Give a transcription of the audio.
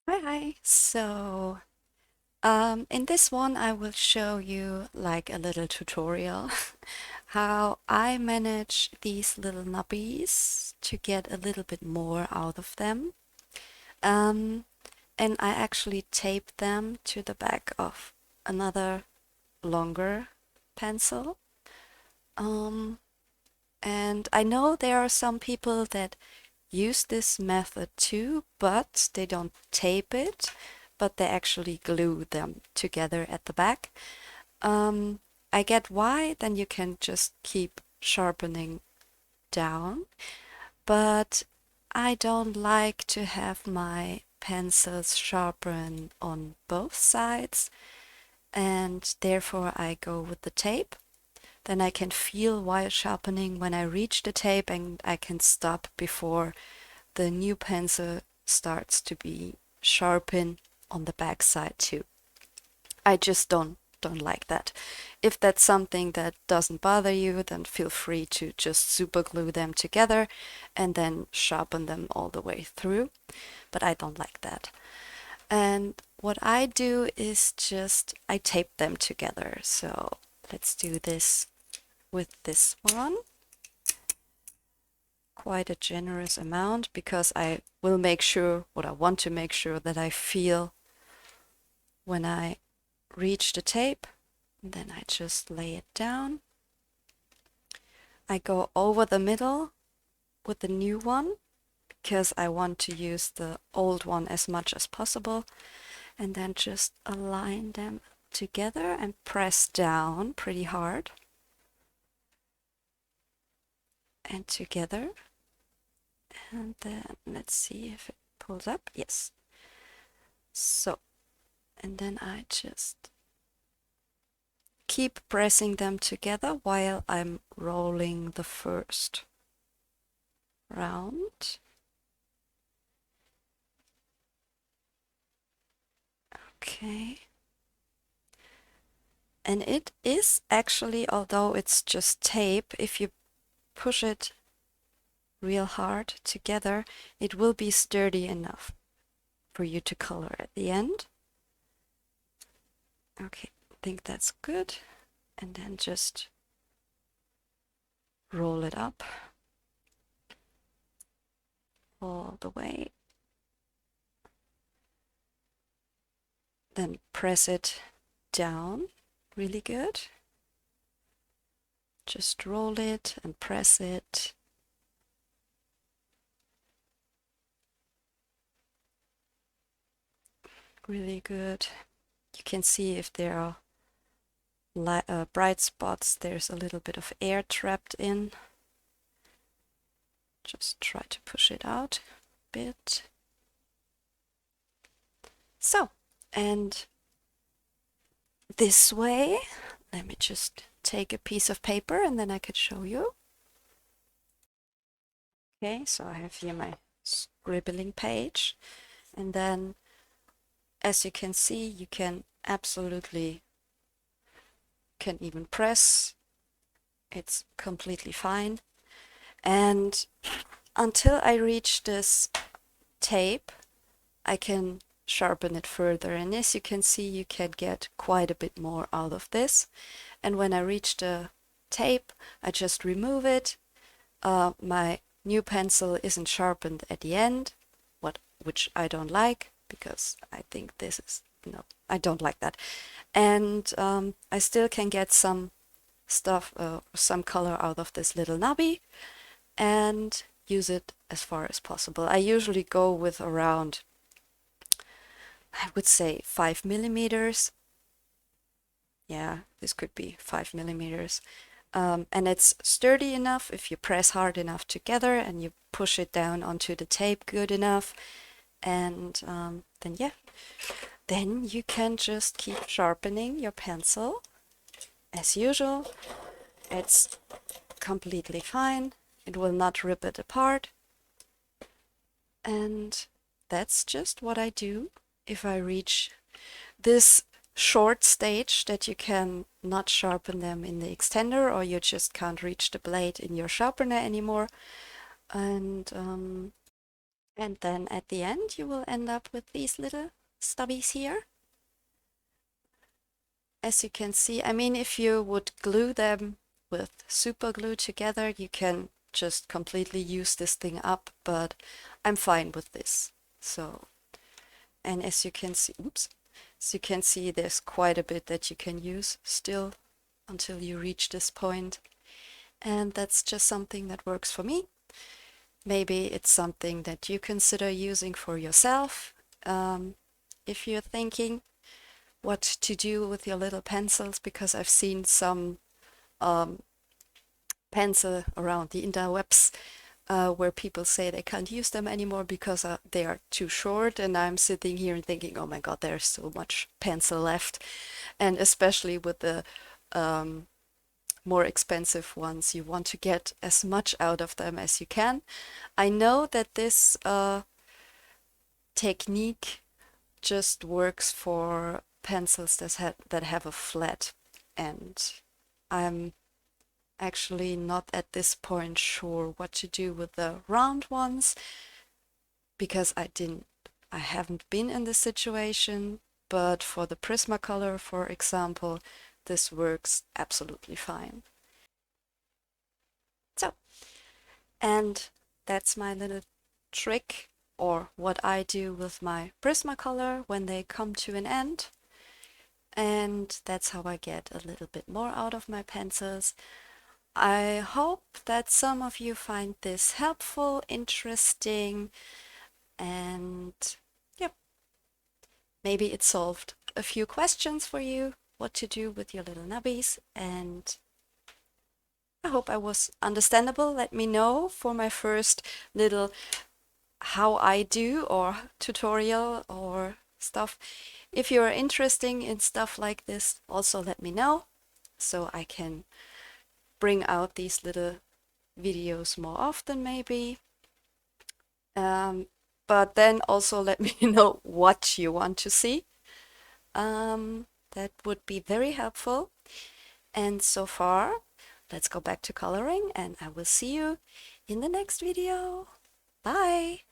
Hi. In this one, I will show you like a little tutorial how I manage these little nubbies to get a little bit more out of them. Um, and I actually tape them to the back of another longer pencil. Um, and I know there are some people that use this method too, but they don't tape it, but they actually glue them together at the back. Um, I get why, then you can just keep sharpening down, but I don't like to have my pencils sharpen on both sides, and therefore I go with the tape. Then I can feel while sharpening when I reach the tape and I can stop before the new pencil starts to be sharpened on the back side too. I just don't like that. If that's something that doesn't bother you, then feel free to just super glue them together and then sharpen them all the way through. But I don't like that. And what I do is just I tape them together. So let's do this with this one. Quite a generous amount because I will make sure, what I want to make sure that I feel when I reach the tape. And then I just lay it down. I go over the middle with the new one because I want to use the old one as much as possible. And then just align them together and press down pretty hard. And together. And then let's see if it pulls up. Yes. So, and then I just keep pressing them together while I'm rolling the first round. Okay. And it is actually, although it's just tape, if you push it real hard together, it will be sturdy enough for you to color at the end. Okay, I think that's good. And then just roll it up all the way. Then press it down really good. Just roll it and press it. Really good. You can see if there are bright spots, there's a little bit of air trapped in. Just try to push it out a bit. So, and this way, let me just take a piece of paper and then I could show you. Okay, so I have here my scribbling page, and then as you can see, you can absolutely can even press. It's completely fine. And until I reach this tape, I can sharpen it further. And as you can see, you can get quite a bit more out of this. And when I reach the tape, I just remove it. My new pencil isn't sharpened at the end, which I don't like because I think this is, no, I don't like that. And I still can get some stuff, some color out of this little nubby and use it as far as possible. I usually go with around, I would say 5 millimeters. Yeah, this could be 5 millimeters. And it's sturdy enough if you press hard enough together and you push it down onto the tape good enough. And then, yeah, then you can just keep sharpening your pencil as usual. It's completely fine. It will not rip it apart. And that's just what I do if I reach this short stage that you can not sharpen them in the extender, or you just can't reach the blade in your sharpener anymore. And And then at the end, you will end up with these little stubbies here. As you can see, I mean, if you would glue them with super glue together, you can just completely use this thing up, but I'm fine with this. So, and as you can see, oops, as you can see, there's quite a bit that you can use still until you reach this point. And that's just something that works for me. Maybe it's something that you consider using for yourself. If you're thinking what to do with your little pencils, because I've seen some pencil around the interwebs where people say they can't use them anymore because they are too short, and I'm sitting here and thinking, oh my god, there's so much pencil left. And especially with the more expensive ones, you want to get as much out of them as you can. I know that this technique just works for pencils that have a flat end. I'm actually not at this point sure what to do with the round ones because I haven't been in this situation, but for the Prismacolor, for example, this works absolutely fine. So, and that's my little trick, or what I do with my Prismacolor when they come to an end. And that's how I get a little bit more out of my pencils. I hope that some of you find this helpful, interesting, and yep, maybe it solved a few questions for you, what to do with your little nubbies, and I hope I was understandable. Let me know for my first little how I do or tutorial or stuff. If you're interested in stuff like this, also let me know so I can bring out these little videos more often maybe. But then also let me know what you want to see. That would be very helpful. And so far, let's go back to coloring and I will see you in the next video. Bye!